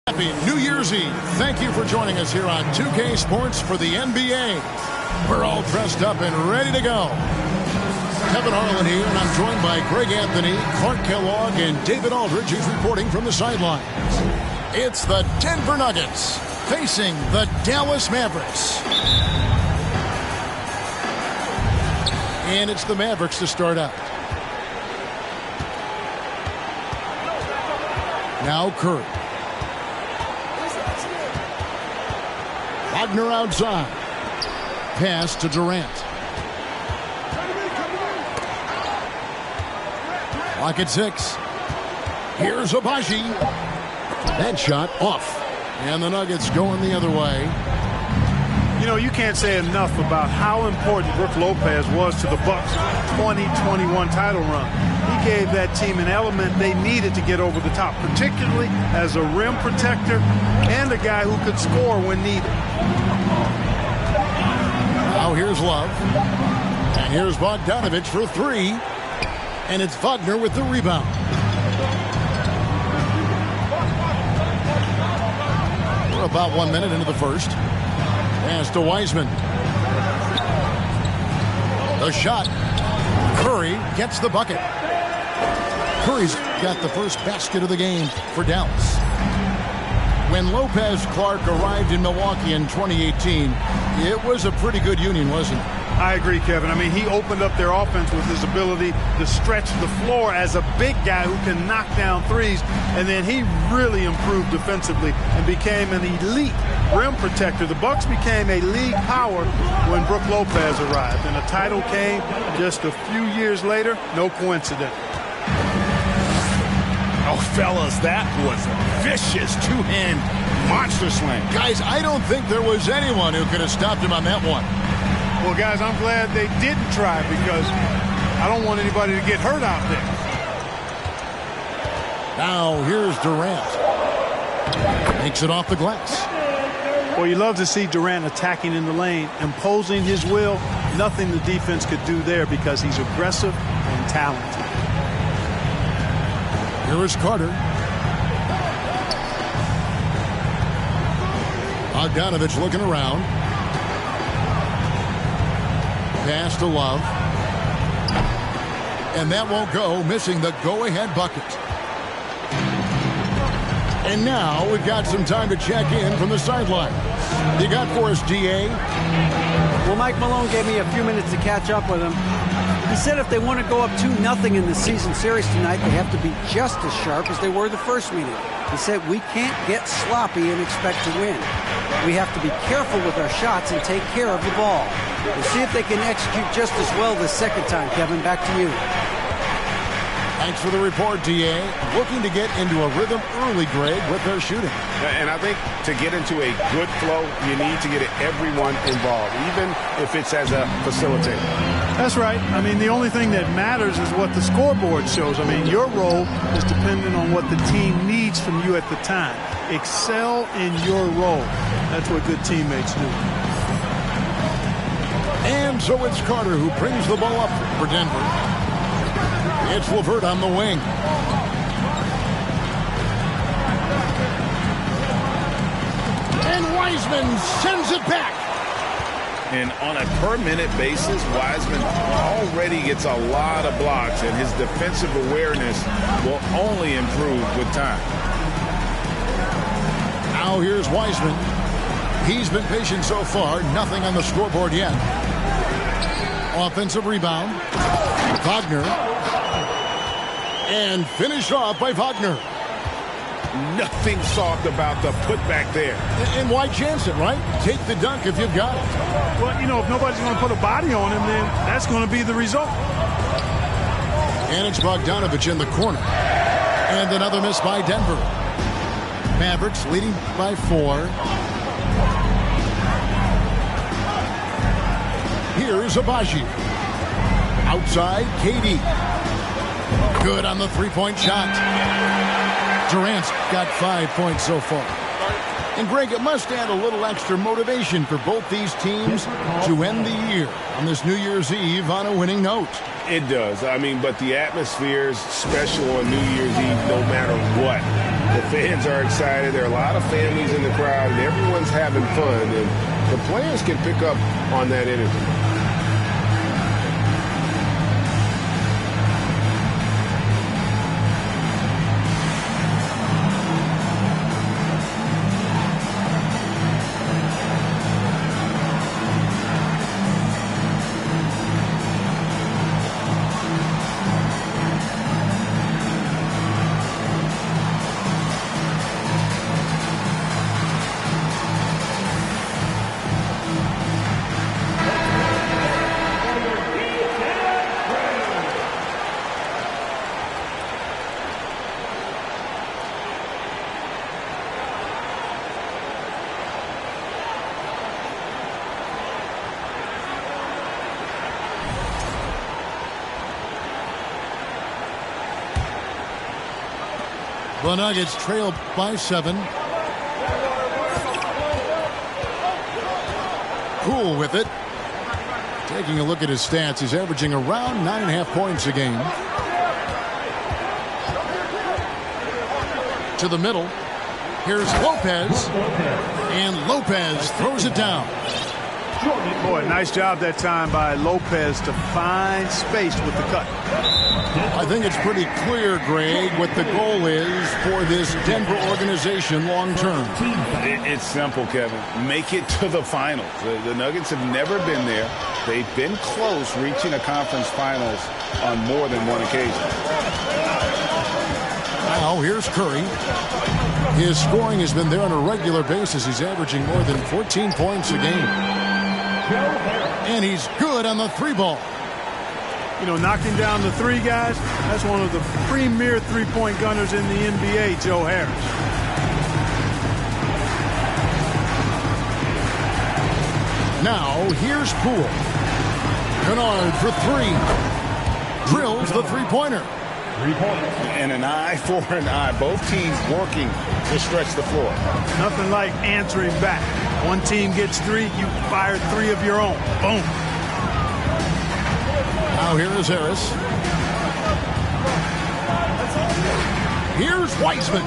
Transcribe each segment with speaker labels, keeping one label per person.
Speaker 1: Happy New Year's Eve. Thank you for joining us here on 2K Sports for the NBA. We're all dressed up and ready to go. Kevin Harlan here, and I'm joined by Greg Anthony, Clark Kellogg, and David Aldridge, who's reporting from the sidelines. It's the Denver Nuggets facing the Dallas Mavericks. And it's the Mavericks to start out. Now Curry. Wagner outside. Pass to Durant. Clock at 6. Here's Abaji. That shot off. And the Nuggets going the other way.
Speaker 2: You know, you can't say enough about how important Brook Lopez was to the Bucks' 2021 title run. He gave that team an element they needed to get over the top, particularly as a rim protector and a guy who could score when needed.
Speaker 1: Now here's Love. And here's Bogdanovich for 3. And it's Wagner with the rebound. We're about 1 minute into the first. Pass to Wiseman. The shot. Curry gets the bucket. Curry's got the first basket of the game for Dallas. When Lopez Clark arrived in Milwaukee in 2018, it was a pretty good union, wasn't it?
Speaker 2: I agree, Kevin. I mean, he opened up their offense with his ability to stretch the floor as a big guy who can knock down threes. And then he really improved defensively and became an elite rim protector. The Bucks became a league power when Brook Lopez arrived. And the title came just a few years later. No coincidence.
Speaker 3: Oh, fellas, that was a vicious two-hand monster slam.
Speaker 1: Guys, I don't think there was anyone who could have stopped him on that one.
Speaker 2: Well, guys, I'm glad they didn't try because I don't want anybody to get hurt out there.
Speaker 1: Now here's Durant. Makes it off the glass.
Speaker 2: Well, you love to see Durant attacking in the lane, imposing his will. Nothing the defense could do there because he's aggressive and talented.
Speaker 1: Here is Carter. Bogdanovich looking around. Pass to Love. And that won't go, missing the go-ahead bucket. And now we've got some time to check in from the sideline. You got for us, DA?
Speaker 4: Well, Mike Malone gave me a few minutes to catch up with him. He said if they want to go up 2-0 in the season series tonight, they have to be just as sharp as they were the first meeting. He said we can't get sloppy and expect to win. We have to be careful with our shots and take care of the ball. We'll see if they can execute just as well this second time. Kevin, back to you.
Speaker 1: Thanks for the report, DA. Looking to get into a rhythm early, Greg, with their shooting.
Speaker 3: And I think to get into a good flow, you need to get everyone involved, even if it's as a facilitator.
Speaker 2: That's right. I mean, the only thing that matters is what the scoreboard shows. I mean, your role is dependent on what the team needs from you at the time. Excel in your role. That's what good teammates do.
Speaker 1: And so it's Carter who brings the ball up for Denver. It's LeVert on the wing. And Wiseman sends it back.
Speaker 3: And on a per-minute basis, Wiseman already gets a lot of blocks, and his defensive awareness will only improve with time.
Speaker 1: Now here's Wiseman. He's been patient so far. Nothing on the scoreboard yet. Offensive rebound. Wagner. And finished off by Wagner.
Speaker 3: Nothing soft about the putback there.
Speaker 1: And why chance it, right? Take the dunk if you've got it.
Speaker 2: Well, you know, if nobody's going to put a body on him, then that's going to be the result.
Speaker 1: And it's Bogdanovich in the corner. And another miss by Denver. Mavericks leading by 4. Here's Abaji. Outside, KD. Good on the three-point shot. Durant's got 5 points so far. And Greg, it must add a little extra motivation for both these teams to end the year on this New Year's Eve on a winning note.
Speaker 3: It does. I mean, but the atmosphere is special on New Year's Eve no matter what. The fans are excited. There are a lot of families in the crowd, and everyone's having fun. And the players can pick up on that energy.
Speaker 1: The Nuggets trail by 7. Poole with it. Taking a look at his stats, he's averaging around 9.5 points a game. To the middle. Here's Lopez. And Lopez throws it down.
Speaker 2: Boy, nice job that time by Lopez to find space with the cut.
Speaker 1: I think it's pretty clear, Greg, what the goal is for this Denver organization long term.
Speaker 3: It's simple, Kevin. Make it to the finals. The Nuggets have never been there. They've been close reaching a conference finals on more than one occasion.
Speaker 1: Now here's Curry. His scoring has been there on a regular basis. He's averaging more than 14 points a game. And he's good on the 3-ball.
Speaker 2: You know, knocking down the 3, guys, that's one of the premier three-point gunners in the NBA, Joe Harris.
Speaker 1: Now, here's Poole. Kennard for 3. Drills the three-pointer.
Speaker 3: And an eye for an eye. Both teams working to stretch the floor.
Speaker 2: Nothing like answering back. One team gets 3, you fire 3 of your own. Boom.
Speaker 1: Now here is Harris. Here's Wiseman.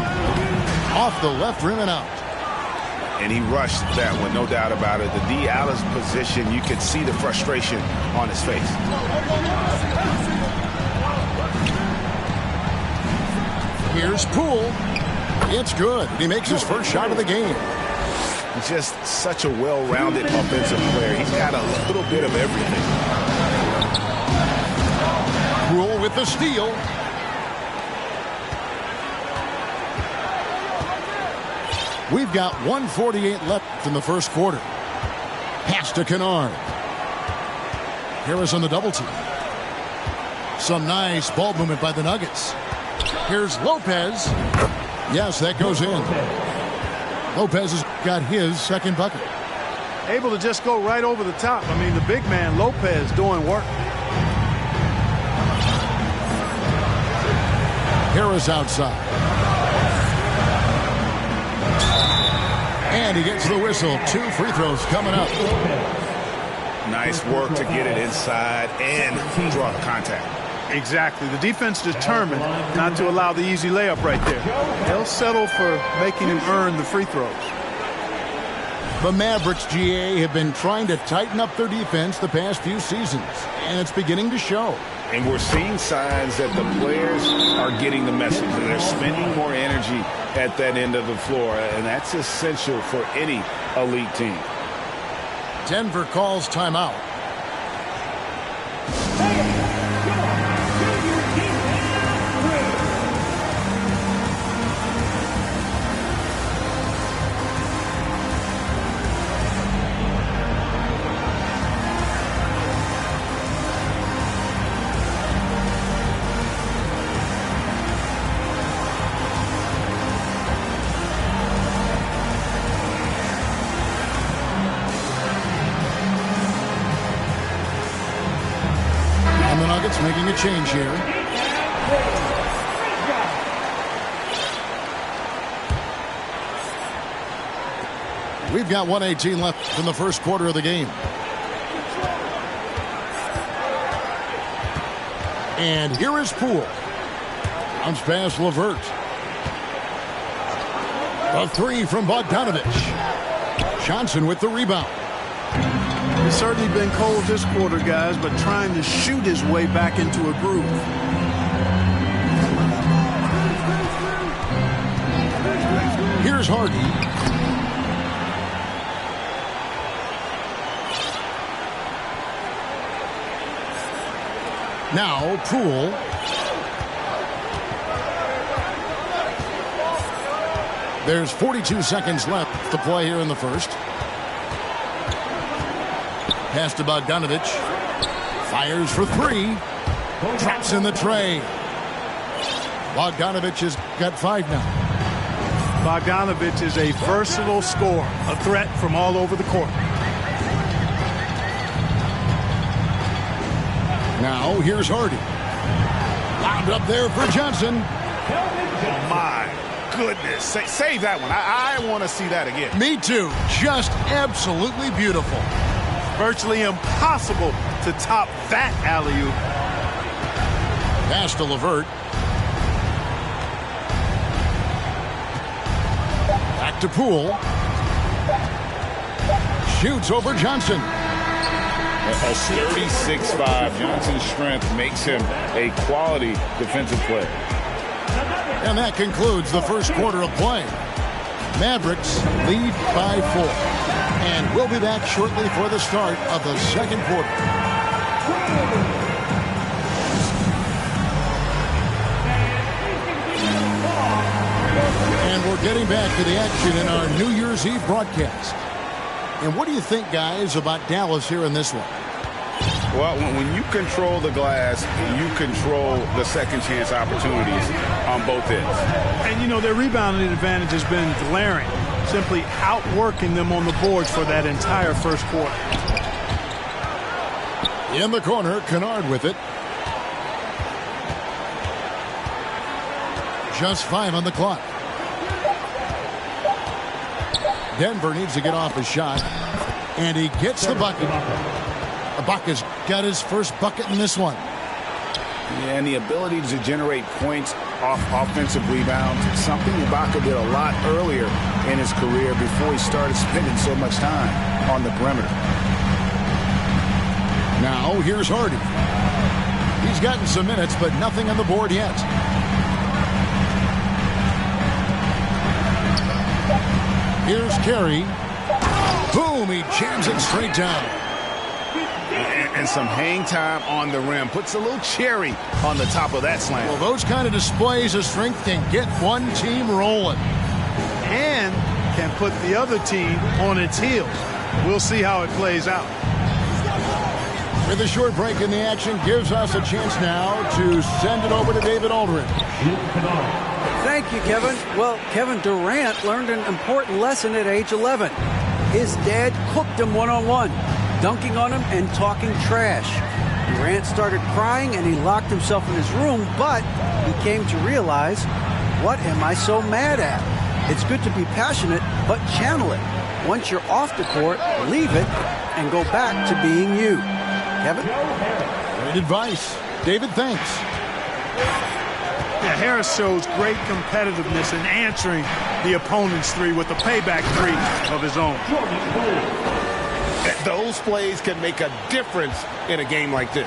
Speaker 1: Off the left rim and out.
Speaker 3: And he rushed that one, no doubt about it. The D. Alice position, you could see the frustration on his face.
Speaker 1: Here's Poole. It's good. He makes his first shot of the game.
Speaker 3: Just such a well-rounded offensive player. He's got a little bit of everything.
Speaker 1: Poole with the steal. We've got 1:48 left in the first quarter. Pass to Kennard. Harris on the double team. Some nice ball movement by the Nuggets. Here's Lopez. Yes, that goes in. Lopez has got his second bucket.
Speaker 2: Able to just go right over the top. I mean, the big man, Lopez, doing work.
Speaker 1: Harris outside. And he gets the whistle. 2 free throws coming up.
Speaker 3: Nice work to get it inside and draw the contact.
Speaker 2: Exactly. The defense determined not to allow the easy layup right there. They'll settle for making him earn the free throws.
Speaker 1: The Mavericks, GA, have been trying to tighten up their defense the past few seasons, and it's beginning to show.
Speaker 3: And we're seeing signs that the players are getting the message. They're spending more energy at that end of the floor, and that's essential for any elite team.
Speaker 1: Denver calls timeout. Making a change here. We've got 1:18 left in the first quarter of the game. And here is Poole. Bounce pass LeVert. A three from Bogdanovich. Johnson with the rebound.
Speaker 2: It's certainly been cold this quarter, guys, but trying to shoot his way back into a groove.
Speaker 1: Here's Harden. Now Poole. There's 42 seconds left to play here in the first. Pass to Bogdanovich. Fires for three. Traps in the tray. Bogdanovich has got 5 now.
Speaker 2: Bogdanovich is a versatile scorer, a threat from all over the court.
Speaker 1: Now here's Hardy. Wound up there for Johnson.
Speaker 3: My goodness. Save that one. I want to see that again.
Speaker 1: Me too. Just absolutely beautiful.
Speaker 2: Virtually impossible to top that alley-oop.
Speaker 1: Pass to LeVert. Back to Poole. Shoots over Johnson.
Speaker 3: A sturdy 6'5". Johnson's strength makes him a quality defensive player.
Speaker 1: And that concludes the first quarter of play. Mavericks lead by 4. And we'll be back shortly for the start of the second quarter. And we're getting back to the action in our New Year's Eve broadcast. And what do you think, guys, about Dallas here in this one?
Speaker 3: Well, when you control the glass, you control the second chance opportunities on both ends.
Speaker 2: And, you know, their rebounding advantage has been glaring, simply outworking them on the boards for that entire first quarter.
Speaker 1: In the corner, Kennard with it. Just 5 on the clock. Denver needs to get off a shot, and he gets the bucket. Ibaka's got his first bucket in this one.
Speaker 3: Yeah, and the ability to generate points off offensive rebounds, something Ibaka did a lot earlier in his career before he started spending so much time on the perimeter.
Speaker 1: Now here's Hardy. He's gotten some minutes, but nothing on the board yet. Here's Carey. Boom, he jams it straight down.
Speaker 3: And some hang time on the rim. Puts a little cherry on the top of that slam.
Speaker 1: Well, those kind of displays of strength can get one team rolling.
Speaker 2: And can put the other team on its heels. We'll see how it plays out.
Speaker 1: With a short break in the action, gives us a chance now to send it over to David Aldridge.
Speaker 4: Thank you, Kevin. Well, Kevin Durant learned an important lesson at age 11. His dad cooked him one-on-one, dunking on him and talking trash. Durant started crying and he locked himself in his room, but he came to realize, what am I so mad at? It's good to be passionate, but channel it. Once you're off the court, leave it and go back to being you. Kevin?
Speaker 1: Great advice. David, thanks.
Speaker 2: Yeah, Harris shows great competitiveness in answering the opponent's three with a payback three of his own.
Speaker 3: Those plays can make a difference in a game like this.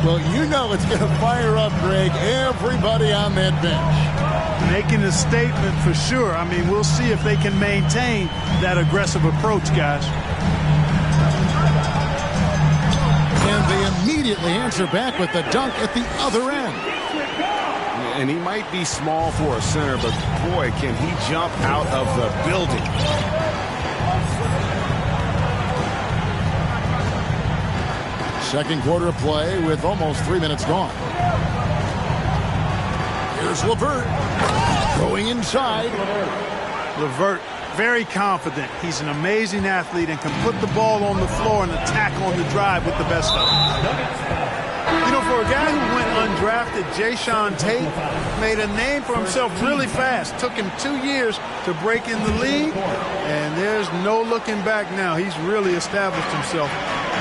Speaker 1: Well, you know it's going to fire up, Greg, everybody on that bench.
Speaker 2: Making a statement for sure. I mean, we'll see if they can maintain that aggressive approach, guys.
Speaker 1: And they immediately answer back with the dunk at the other end.
Speaker 3: And he might be small for a center, but boy, can he jump out of the building.
Speaker 1: Second quarter of play with almost 3 minutes gone. Here's LeVert going inside.
Speaker 2: LeVert, very confident. He's an amazing athlete and can put the ball on the floor and attack on the drive with the best of them. You know, for a guy who went undrafted, Jayshawn Tate made a name for himself really fast. Took him 2 years to break in the league, and there's no looking back now. He's really established himself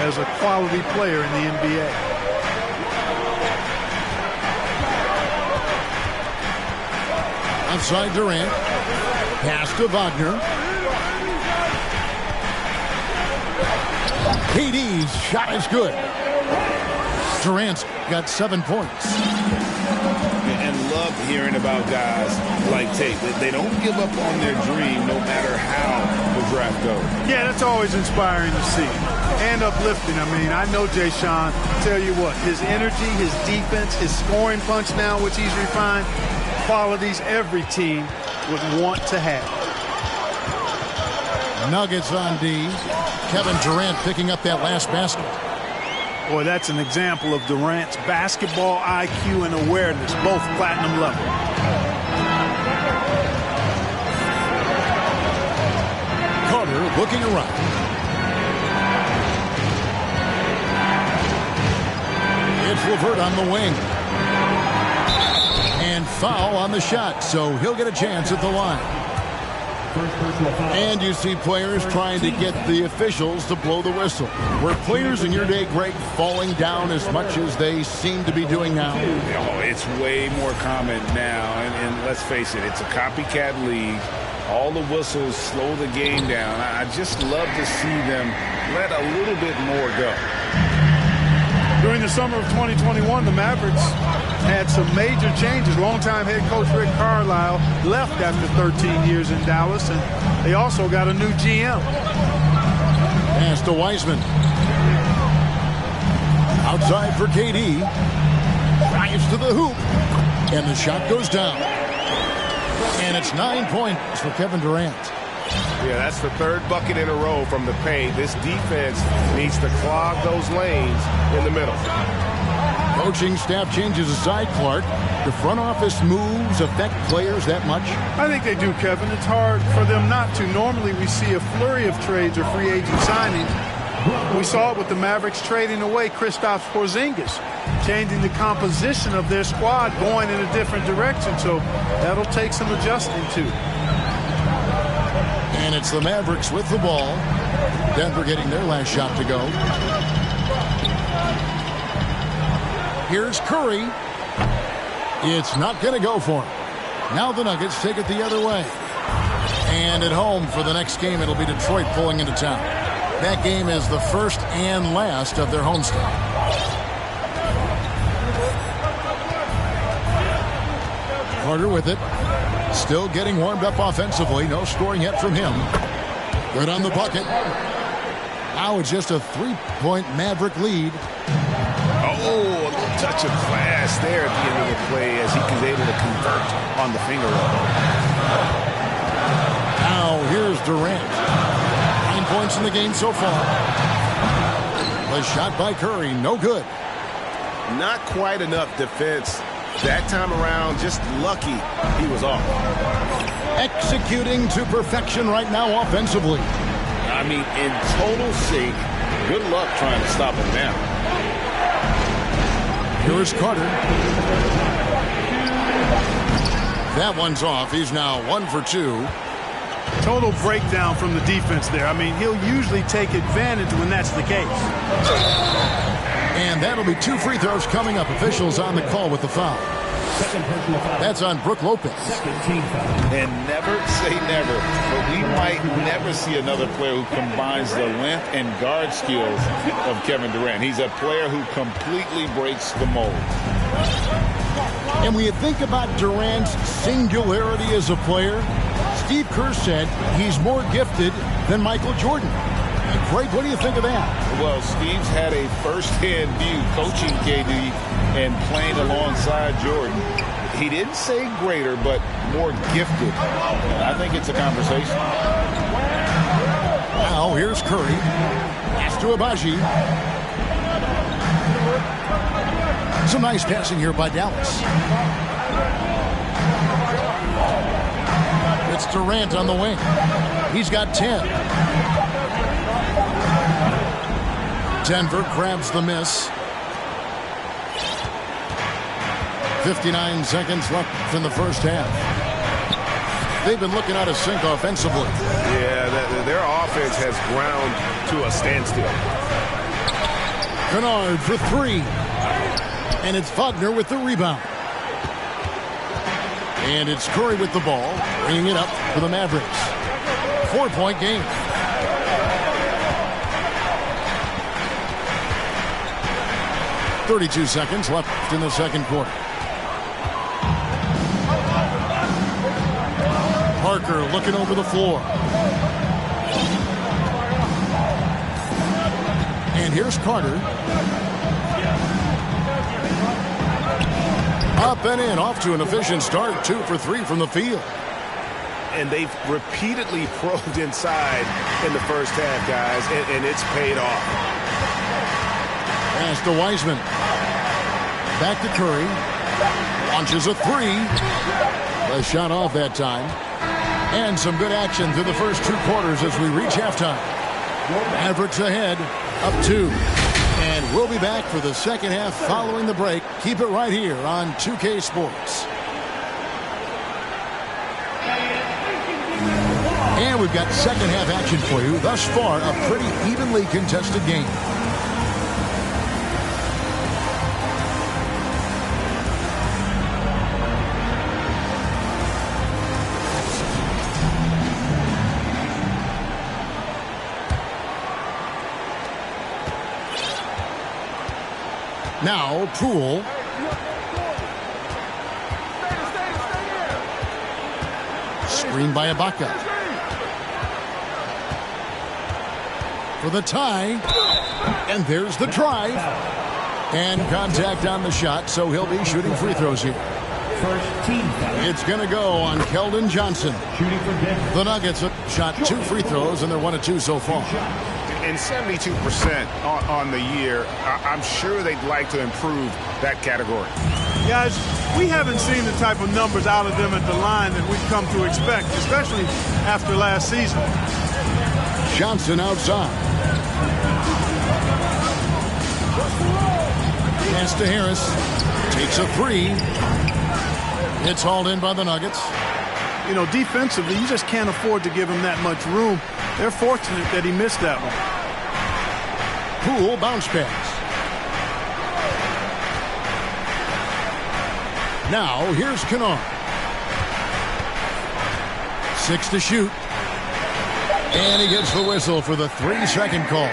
Speaker 2: as a quality player in the NBA.
Speaker 1: Outside Durant. Pass to Wagner. KD's shot is good. Durant's got 7 points.
Speaker 3: And love hearing about guys like Tate. They don't give up on their dream no matter how the draft goes.
Speaker 2: Yeah, that's always inspiring to see. And uplifting. I mean, I know Jay Sean. Tell you what, his energy, his defense, his scoring punch now, which he's refined, qualities every team would want to have.
Speaker 1: Nuggets on D. Kevin Durant picking up that last basket.
Speaker 2: Boy, that's an example of Durant's basketball IQ and awareness, both platinum level.
Speaker 1: Carter looking around. It's LeVert on the wing. And foul on the shot, so he'll get a chance at the line. And you see players trying to get the officials to blow the whistle. Were players in your day, Greg, falling down as much as they seem to be doing now?
Speaker 3: Oh, it's way more common now. And let's face it, it's a copycat league. All the whistles slow the game down. I just love to see them let a little bit more go.
Speaker 2: During the summer of 2021, the Mavericks had some major changes. Longtime head coach Rick Carlisle left after 13 years in Dallas, and they also got a new GM.
Speaker 1: Pass to Wiseman. Outside for KD. Drives to the hoop. And the shot goes down. And it's 9 points for Kevin Durant.
Speaker 5: Yeah, that's the third bucket in a row from the paint. This defense needs to clog those lanes in the middle.
Speaker 1: Coaching staff changes aside, Clark. The front office moves affect players that much?
Speaker 2: I think they do, Kevin. It's hard for them not to. Normally we see a flurry of trades or free agent signings. We saw it with the Mavericks trading away Kristaps Porzingis, changing the composition of their squad, going in a different direction. So that'll take some adjusting too.
Speaker 1: And it's the Mavericks with the ball. Denver getting their last shot to go. Here's Curry. It's not going to go for him. Now the Nuggets take it the other way. And at home for the next game, it'll be Detroit pulling into town. That game is the first and last of their homestand. Carter with it. Still getting warmed up offensively. No scoring yet from him. Good on the bucket. Now it's just a 3-point Maverick lead.
Speaker 3: Oh, a little touch of class there at the end of the play as he was able to convert on the finger roll.
Speaker 1: Now here's Durant. 9 points in the game so far. The shot by Curry, no good.
Speaker 5: Not quite enough defense that time around. Just lucky he was off.
Speaker 1: Executing to perfection right now offensively.
Speaker 3: I mean, in total sync. Good luck trying to stop him now.
Speaker 1: Here's Carter. That one's off. He's now 1 for 2.
Speaker 2: Total breakdown from the defense there. I mean, he'll usually take advantage when that's the case.
Speaker 1: And that'll be 2 free throws coming up. Officials on the call with the foul. That's on Brook Lopez.
Speaker 3: And never say never, but we might never see another player who combines the length and guard skills of Kevin Durant. He's a player who completely breaks the mold.
Speaker 1: And when you think about Durant's singularity as a player, Steve Kerr said he's more gifted than Michael Jordan. Craig, what do you think of that?
Speaker 3: Well, Steve's had a first-hand view coaching KD and playing alongside Jordan. He didn't say greater, but more gifted. And I think it's a conversation.
Speaker 1: Now here's Curry. Pass to Abaji. Some nice passing here by Dallas. It's Durant on the wing. He's got 10. Denver grabs the miss. 59 seconds left in the first half. They've been looking out of sync offensively.
Speaker 5: Yeah, their offense has ground to a standstill.
Speaker 1: Kennard for 3. And it's Wagner with the rebound. And it's Curry with the ball, bringing it up for the Mavericks. 4-point game. .32 seconds left in the second quarter. Parker looking over the floor. And here's Carter. Up and in, off to an efficient start. 2 for 3 from the field.
Speaker 5: And they've repeatedly probed inside in the first half, guys, and it's paid off.
Speaker 1: Pass to Wiseman. Back to Curry. Launches a 3. A shot off that time. And some good action through the first 2 quarters as we reach halftime. Mavericks ahead, up 2. And we'll be back for the second half following the break. Keep it right here on 2K Sports. And we've got second half action for you. Thus far, a pretty evenly contested game. Now, Poole. Screen by Ibaka. For the tie. And there's the drive. And contact on the shot, so he'll be shooting free throws here. It's going to go on Keldon Johnson. The Nuggets have shot 2 free throws, and they're 1 of 2 so far.
Speaker 5: And 72% on the year. I'm sure they'd like to improve that category.
Speaker 2: Guys, we haven't seen the type of numbers out of them at the line that we've come to expect, especially after last season.
Speaker 1: Johnson outside. Pass to Harris. Takes a 3. It's hauled in by the Nuggets.
Speaker 2: You know, defensively, you just can't afford to give him that much room. They're fortunate that he missed that one.
Speaker 1: Poole bounce pass. Now, here's Kennard. 6 to shoot. And he gets the whistle for the 3-second call.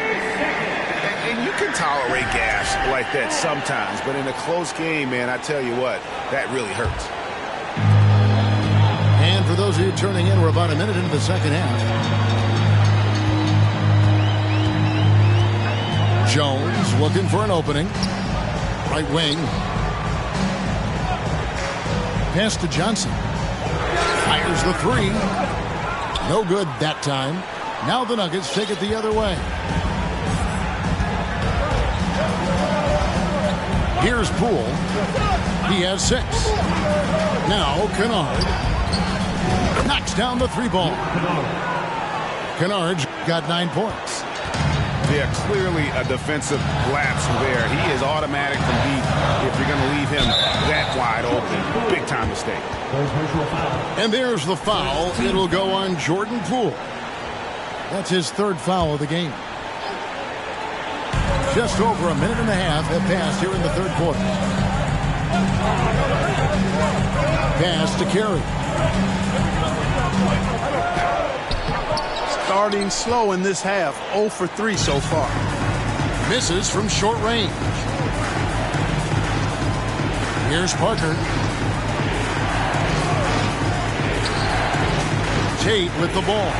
Speaker 5: And you can tolerate gas like that sometimes, but in a close game, man, I tell you what, that really hurts.
Speaker 1: And for those of you turning in, we're about a minute into the second half. Jones looking for an opening. Right wing. Pass to Johnson. Fires the 3. No good that time. Now the Nuggets take it the other way. Here's Poole. He has 6. Now Kennard. Knocks down the 3-ball. Kennard's got 9 points.
Speaker 5: Yeah, clearly a defensive lapse there. He is automatic from deep if you're going to leave him that wide open. Big time mistake.
Speaker 1: And there's the foul. It'll go on Jordan Poole. That's his 3rd foul of the game. Just over a minute and a half have passed here in the 3rd quarter. Pass to Curry.
Speaker 2: Starting slow in this half, 0 for 3 so far.
Speaker 1: Misses from short range. Here's Parker. Tate with the ball.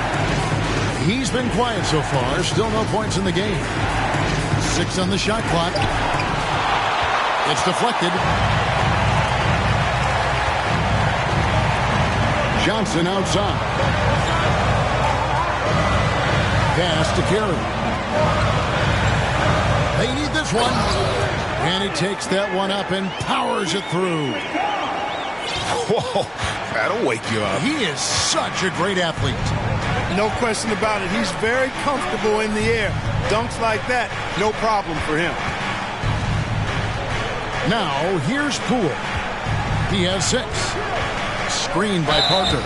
Speaker 1: He's been quiet so far. Still no points in the game. 6 on the shot clock. It's deflected. Johnson outside. Pass to Curry. They need this one. And he takes that one up and powers it through.
Speaker 5: Whoa, that'll wake you up.
Speaker 1: He is such a great athlete.
Speaker 2: No question about it. He's very comfortable in the air. Dunks like that, no problem for him.
Speaker 1: Now, here's Poole. He has 6. Screened by Parker.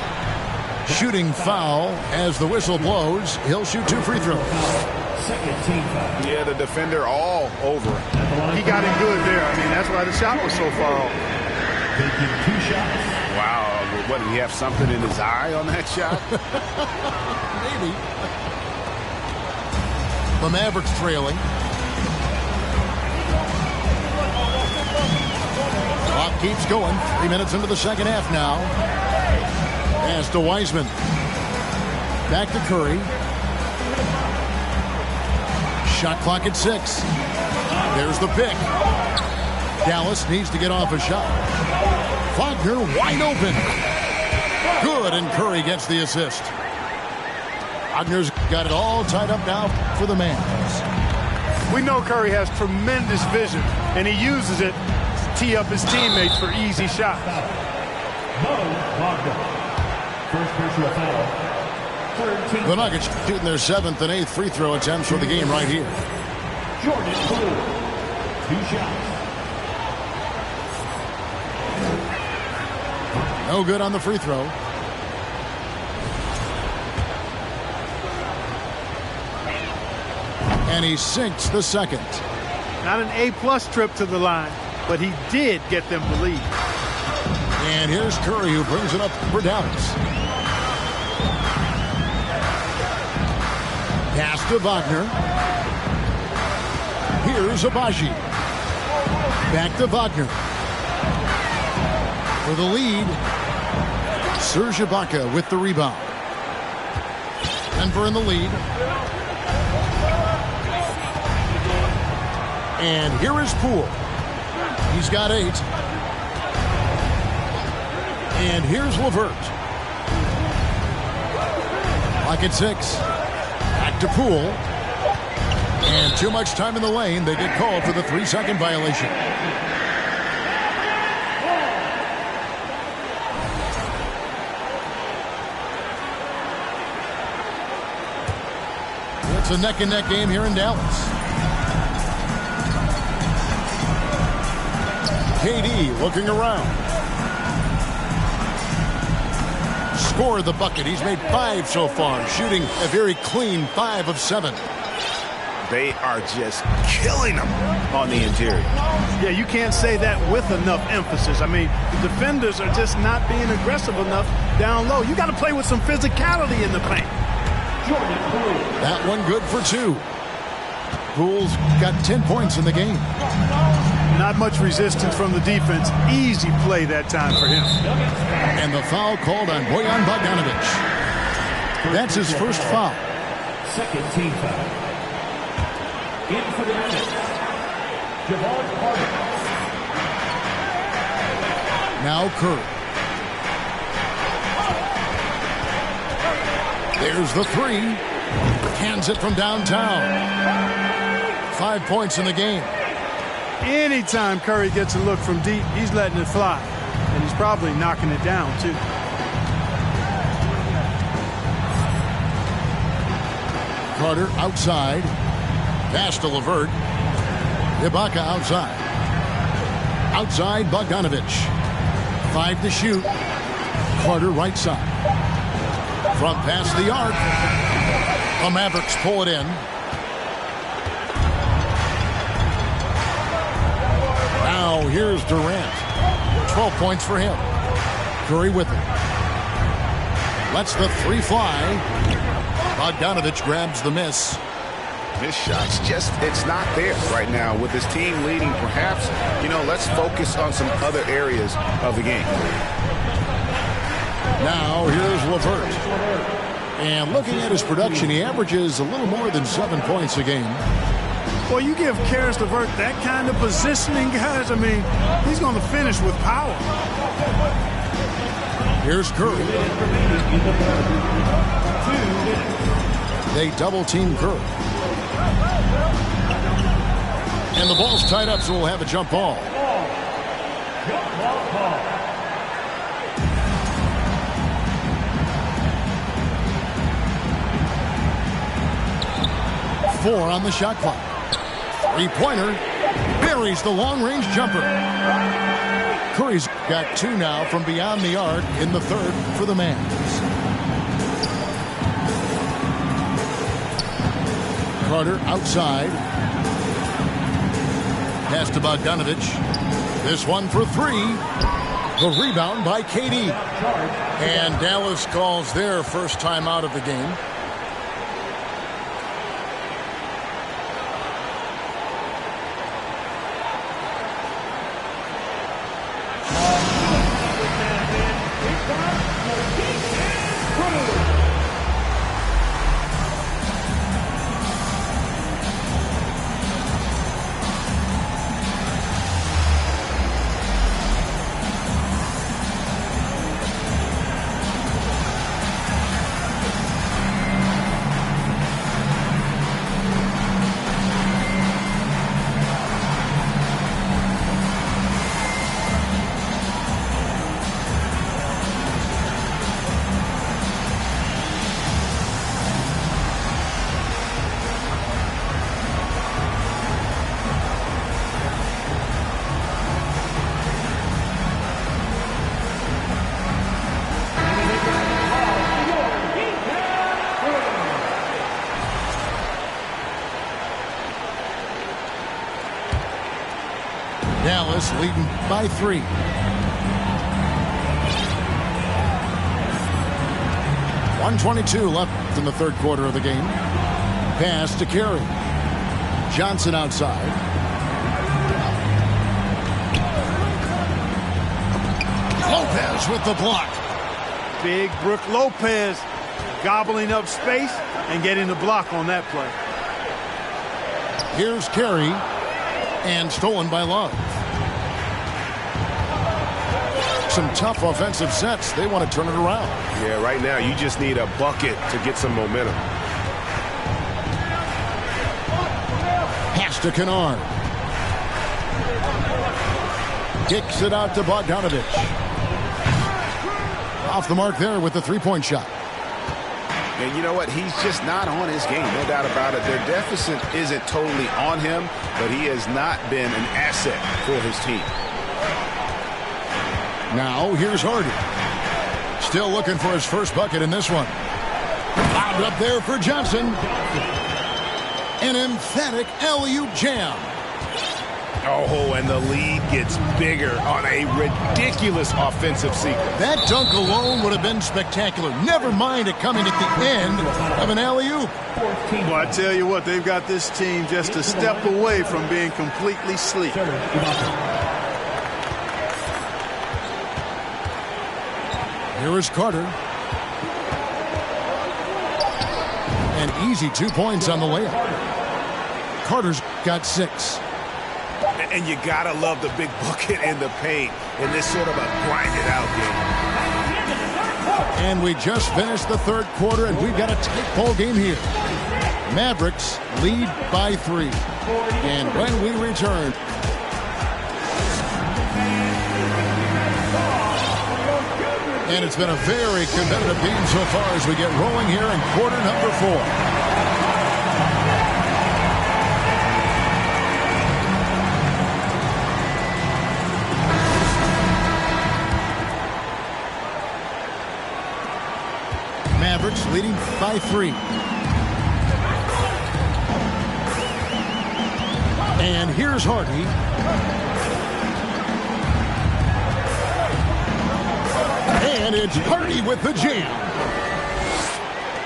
Speaker 1: Shooting foul as the whistle blows. He'll shoot 2 free throws.
Speaker 5: Yeah, the defender all over him.
Speaker 2: He got it good there. I mean, that's why the shot was so far off.
Speaker 5: Wow, What, did he have something in his eye on that shot?
Speaker 1: Maybe. The Mavericks trailing. Clock keeps going. 3 minutes into the second half now. Pass to Wiseman. Back to Curry. Shot clock at 6. There's the pick. Dallas needs to get off a shot. Wagner wide open. Good, and Curry gets the assist. Wagner's got it all tied up now for the Mavs.
Speaker 2: We know Curry has tremendous vision, and he uses it to tee up his teammates for easy shots.
Speaker 1: The Nuggets shooting their 7th and 8th free throw attempts for the game right here.
Speaker 6: Jordan Poole, 2 shots.
Speaker 1: No good on the free throw. And he sinks the second.
Speaker 2: Not an A-plus trip to the line, but he did get them the lead.
Speaker 1: And here's Curry, who brings it up for Dallas. Pass to Wagner. Here's Abaji. Back to Wagner. For the lead, Serge Ibaka with the rebound. Denver in the lead. And here is Poole. He's got 8. And here's LeVert. Clock at 6. Back to Poole. And too much time in the lane. They get called for the 3-second violation. It's a neck-and-neck game here in Dallas. KD looking around. Scored the bucket. He's made 5 so far, shooting a very clean 5 of 7.
Speaker 5: They are just killing them on the interior.
Speaker 2: Yeah, you can't say that with enough emphasis. I mean, the defenders are just not being aggressive enough down low. You got to play with some physicality in the paint.
Speaker 1: That one good for 2. Poole's got 10 points in the game.
Speaker 2: Not much resistance from the defense. Easy play that time for him.
Speaker 1: And the foul called on Bojan Bogdanovic. That's his first foul.
Speaker 6: Second team foul. In for the minute, Jabbar Parker.
Speaker 1: Now Curry. There's the 3. Hands it from downtown. 5 points in the game.
Speaker 2: Anytime Curry gets a look from deep, he's letting it fly. And he's probably knocking it down, too.
Speaker 1: Carter outside. Pass to LeVert. Ibaka outside. Outside Bogdanovic. 5 to shoot. Carter right side. Front pass the arc. The Mavericks pull it in. Now here's Durant. 12 points for him. Curry with it. Lets the 3 fly. Bogdanovic grabs the miss.
Speaker 5: His shot's just, it's not there right now. With his team leading, perhaps, let's focus on some other areas of the game.
Speaker 1: Now here's LeVert. And looking at his production, he averages a little more than 7 points a game.
Speaker 2: Well, you give Karis LeVert that kind of positioning, guys. I mean, he's going to finish with power.
Speaker 1: Here's Curry. They double-team Curry. And the ball's tied up, so we'll have a jump ball. Four on the shot clock. 3-pointer. Buries the long-range jumper. Curry's got 2 now from beyond the arc in the 3rd for the Mavs. Carter outside. Pass to Bogdanovic. This one for 3. The rebound by KD. And Dallas calls their first time out of the game. Dallas leading by 3. .122 left in the third quarter of the game. Pass to Carey. Johnson outside. Lopez with the block.
Speaker 2: Big Brook Lopez gobbling up space and getting the block on that play.
Speaker 1: Here's Carey. And stolen by Love. Some tough offensive sets. They want to turn it around.
Speaker 5: Yeah, right now you just need a bucket to get some momentum.
Speaker 1: Pass to Kennard. Kicks it out to Bogdanovich. Off the mark there with the three-point shot.
Speaker 5: And you know what? He's just not on his game, no doubt about it. Their deficit isn't totally on him, but he has not been an asset for his team.
Speaker 1: Now, here's Hardy. Still looking for his first bucket in this one. Lobbed up there for Johnson. An emphatic alley-oop jam.
Speaker 5: Oh, and the lead gets bigger on a ridiculous offensive sequence.
Speaker 1: That dunk alone would have been spectacular. Never mind it coming at the end of an alley-oop.
Speaker 2: Well, I tell you what, they've got this team just a step away from being completely sleep.
Speaker 1: Here is Carter. An easy 2 points on the layup. Carter's got 6.
Speaker 5: And you gotta love the big bucket in the paint in this sort of a grinded out game.
Speaker 1: And we just finished the third quarter, and we've got a tight ball game here. Mavericks lead by 3. And when we return, and it's been a very competitive game so far as we get rolling here in quarter number 4. Mavericks leading by 3. And here's Hardy. And it's Hardy with the jam.
Speaker 5: A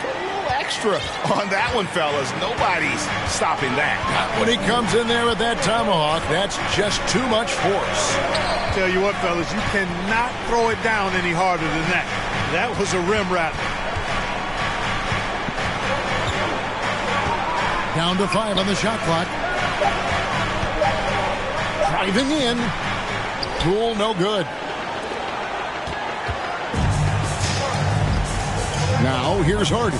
Speaker 5: little extra on that one, fellas. Nobody's stopping that.
Speaker 1: When he comes in there with that tomahawk, that's just too much force.
Speaker 2: Tell you what, fellas, you cannot throw it down any harder than that. That was a rim rattler.
Speaker 1: Down to 5 on the shot clock. Driving in. Poole no good. Now here's Hardy.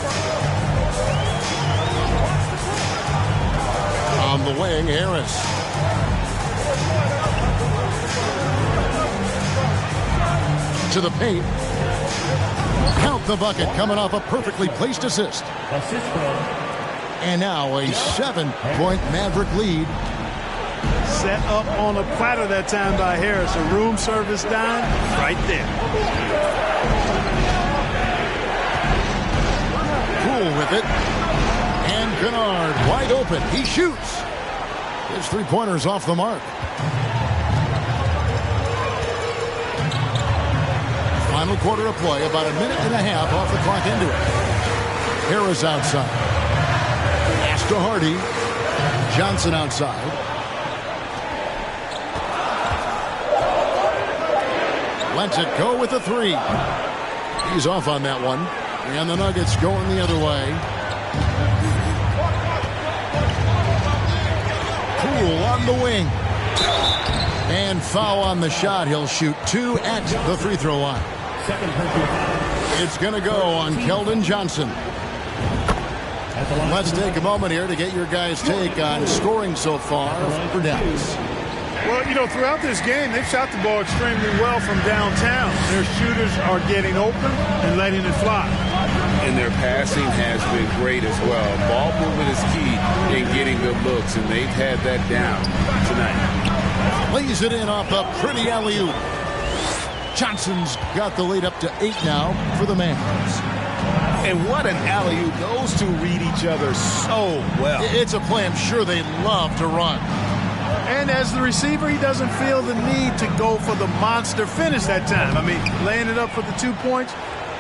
Speaker 1: On the wing, Harris. To the paint. Count the bucket coming off a perfectly placed assist.
Speaker 6: Assist from.
Speaker 1: And now a 7-point Maverick lead.
Speaker 2: Set up on a platter that time by Harris. A room service dime right there.
Speaker 1: Poole with it. And Kennard wide open. He shoots. His three-pointer's off the mark. Final quarter of play, about a minute and a half off the clock into it. Harris outside. Pass to Hardy. Johnson outside. Lets it go with a three. He's off on that one. And the Nuggets going the other way. Poole on the wing. And foul on the shot. He'll shoot 2 at the free throw line. It's going to go on Keldon Johnson. Let's take a moment here to get your guys' take on scoring so far for Dallas.
Speaker 2: Well, you know, throughout this game, they've shot the ball extremely well from downtown. Their shooters are getting open and letting it fly.
Speaker 3: And their passing has been great as well. Ball movement is key in getting good looks, and they've had that down tonight.
Speaker 1: Lays it in off a pretty alley-oop. Johnson's got the lead up to 8 now for the Mavs.
Speaker 5: And what an alley-oop. Those two read each other so well.
Speaker 1: It's a play I'm sure they love to run.
Speaker 2: And as the receiver, he doesn't feel the need to go for the monster finish that time. I mean, laying it up for the 2 points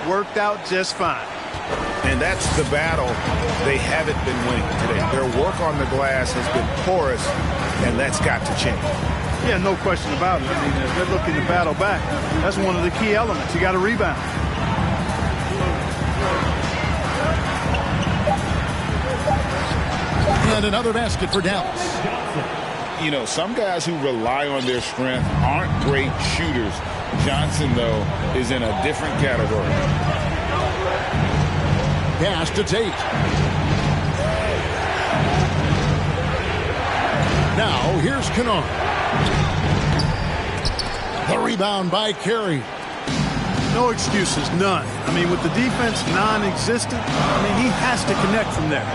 Speaker 2: worked out just fine.
Speaker 5: And that's the battle they haven't been winning today. Their work on the glass has been porous, and that's got to change.
Speaker 2: Yeah, no question about it. I mean, they're looking to battle back. That's one of the key elements. You got to rebound.
Speaker 1: And another basket for Dallas.
Speaker 3: You know, some guys who rely on their strength aren't great shooters. Johnson, though, is in a different category.
Speaker 1: Pass to Tate. Now, here's Kennard. The rebound by Carey.
Speaker 2: No excuses, none. I mean, with the defense non-existent, I mean, he has to connect from there.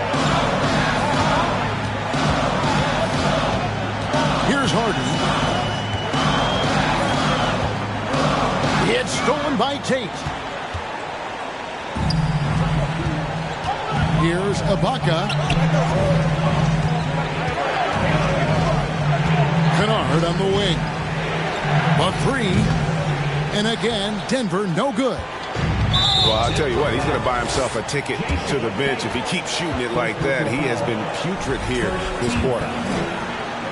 Speaker 1: Here's Harden. It's stolen by Tate. Here's Ibaka. Kennard on the wing. A three. And again, Denver no good.
Speaker 5: Well, I'll tell you what, he's going to buy himself a ticket to the bench. If he keeps shooting it like that, he has been putrid here this quarter.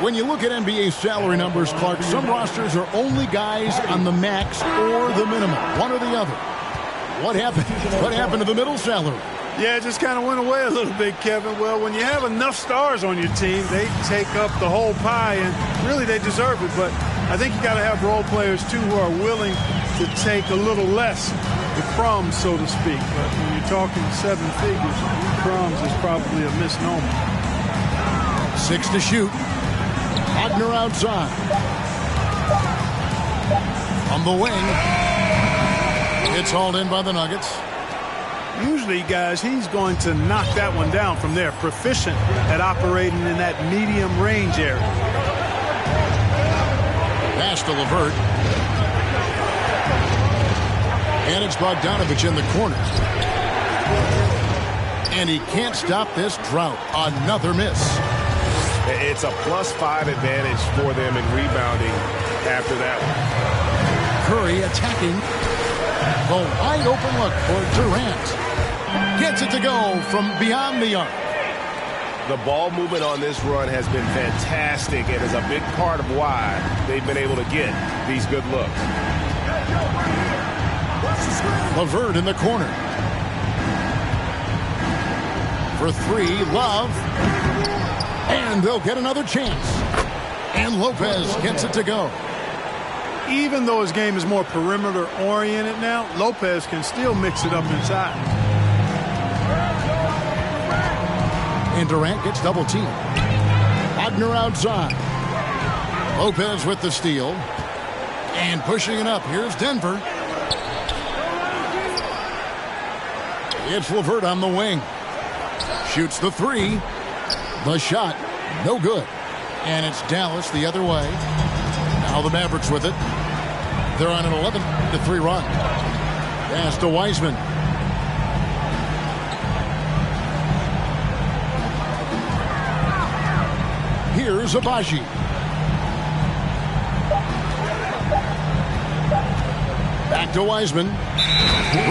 Speaker 1: When you look at NBA salary numbers, Clark, some rosters are only guys on the max or the minimum, one or the other. What happened? What happened to the middle salary?
Speaker 2: Yeah, it just kind of went away a little bit, Kevin. Well, when you have enough stars on your team, they take up the whole pie, and really they deserve it. But I think you got to have role players, too, who are willing to take a little less, the crumbs, so to speak. But when you're talking 7 figures, crumbs is probably a misnomer.
Speaker 1: 6 to shoot. Wagner outside. On the wing. It's hauled in by the Nuggets.
Speaker 2: Usually, guys, he's going to knock that one down from there. Proficient at operating in that medium range area.
Speaker 1: Pass to LeVert. And it's Bogdanovich in the corner. And he can't stop this drought. Another miss.
Speaker 5: It's a +5 advantage for them in rebounding after that one.
Speaker 1: Curry attacking. The wide open look for Durant. Gets it to go from beyond the arc.
Speaker 5: The ball movement on this run has been fantastic and is a big part of why they've been able to get these good looks.
Speaker 1: LeVert in the corner. For 3, Love. And they'll get another chance. And Lopez gets it to go.
Speaker 2: Even though his game is more perimeter-oriented now, Lopez can still mix it up inside.
Speaker 1: And Durant gets double-teamed. Wagner outside. Lopez with the steal. And pushing it up. Here's Denver. It's LeVert on the wing. Shoots the 3. The shot, no good. And it's Dallas the other way. Now the Mavericks with it. They're on an 11-3 run. Pass to Wiseman. Here's Abaji. Back to Wiseman.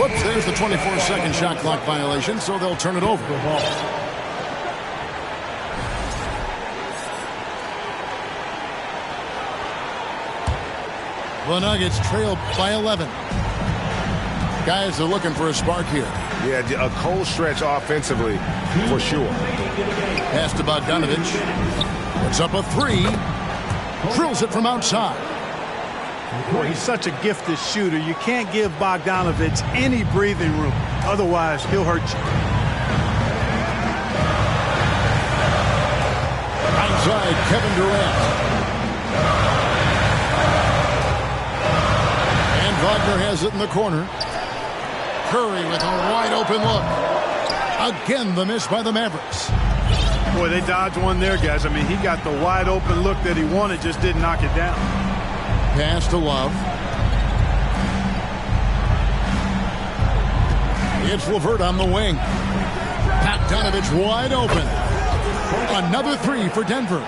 Speaker 1: Whoops, there's the 24-second shot clock violation, so they'll turn it over. The Nuggets trail by 11. Guys are looking for a spark here.
Speaker 5: Yeah, a cold stretch offensively, for sure.
Speaker 1: Pass to Bogdanovich. Puts up a three. Drills it from outside.
Speaker 2: Boy, he's such a gifted shooter. You can't give Bogdanovich any breathing room. Otherwise, he'll hurt you.
Speaker 1: Outside, Kevin Durant. And Wagner has it in the corner. Curry with a wide open look. Again, the miss by the Mavericks.
Speaker 2: Boy, they dodged one there, guys. I mean, he got the wide open look that he wanted, just didn't knock it down.
Speaker 1: Pass to Love. It's LeVert on the wing. Bogdanovich wide open. Another three for Denver.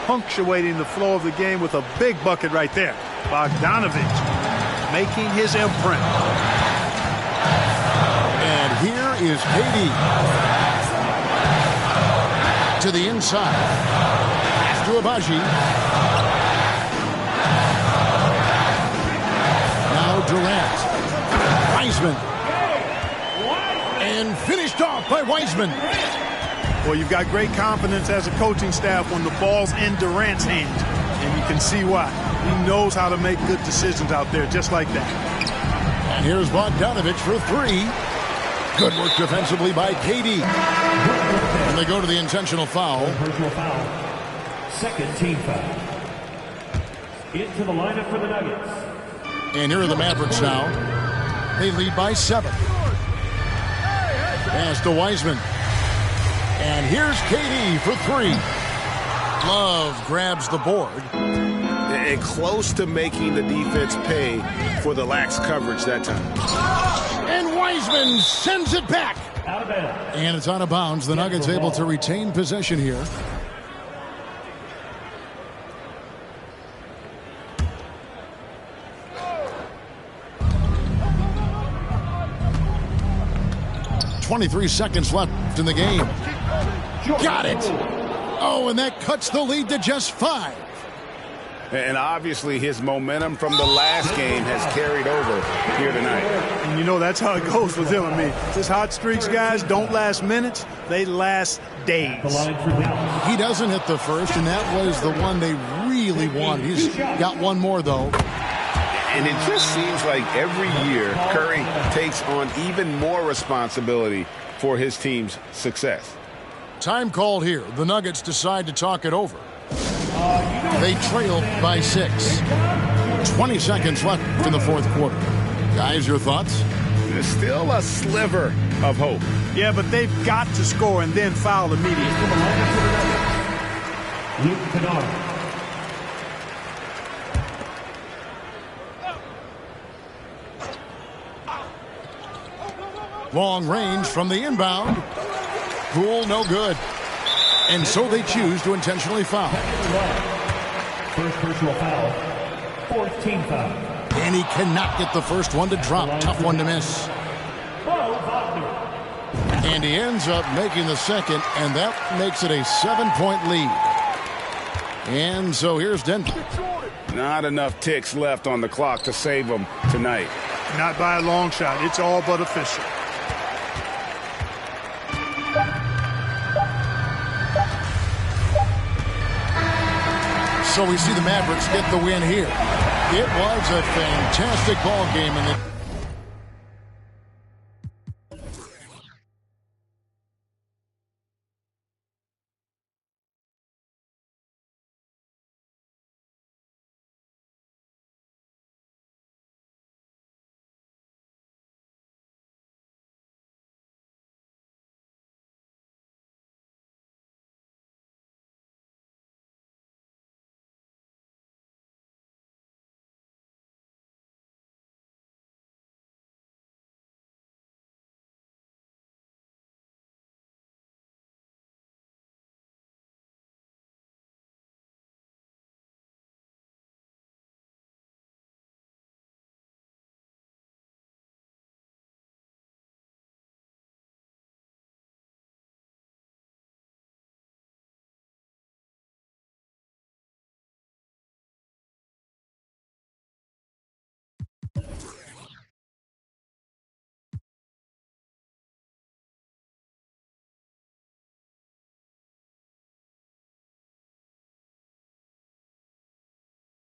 Speaker 2: Punctuating the flow of the game with a big bucket right there. Bogdanovich making his imprint.
Speaker 1: And here is KD. To the inside. Pass to Abaji. Now Durant. Wiseman. And finished off by Wiseman.
Speaker 2: Well, you've got great confidence as a coaching staff when the ball's in Durant's hands. And you can see why. He knows how to make good decisions out there just like that.
Speaker 1: And here's Bogdanovich for three. Good work defensively by KD. And they go to the intentional foul.
Speaker 6: Personal foul. Second team foul. Into the lineup for the Nuggets.
Speaker 1: And here are the Mavericks now. They lead by 7. Pass to Wiseman. And here's KD for three. Love grabs the board.
Speaker 5: And close to making the defense pay for the lax coverage that time.
Speaker 1: And Wiseman sends it back.
Speaker 6: Out of bounds.
Speaker 1: And it's out of bounds. The Nuggets able to retain possession here. .23 seconds left in the game. Got it. Oh, and that cuts the lead to just 5.
Speaker 5: And obviously his momentum from the last game has carried over here tonight.
Speaker 2: And you know that's how it goes with him. I mean, his hot streaks, guys, don't last minutes. They last days.
Speaker 1: He doesn't hit the first, and that was the one they really wanted. He's got one more, though.
Speaker 5: And it just seems like every year Curry takes on even more responsibility for his team's success.
Speaker 1: Time called here. The Nuggets decide to talk it over. They trail by 6. 20 seconds left in the fourth quarter. Guys, your thoughts?
Speaker 5: There's still a sliver of hope.
Speaker 2: Yeah, but they've got to score and then foul immediately.
Speaker 6: Luke Kennard.
Speaker 1: Long range from the inbound. Poole, no good. And so they choose to intentionally foul.
Speaker 6: First personal foul. Fourth team foul.
Speaker 1: And he cannot get the first one to drop. Tough one to miss. And he ends up making the second, and that makes it a 7-point lead. And so here's Denver.
Speaker 5: Not enough ticks left on the clock to save them tonight.
Speaker 2: Not by a long shot. It's all but official.
Speaker 1: So we see the Mavericks get the win here. It was a fantastic ball game, and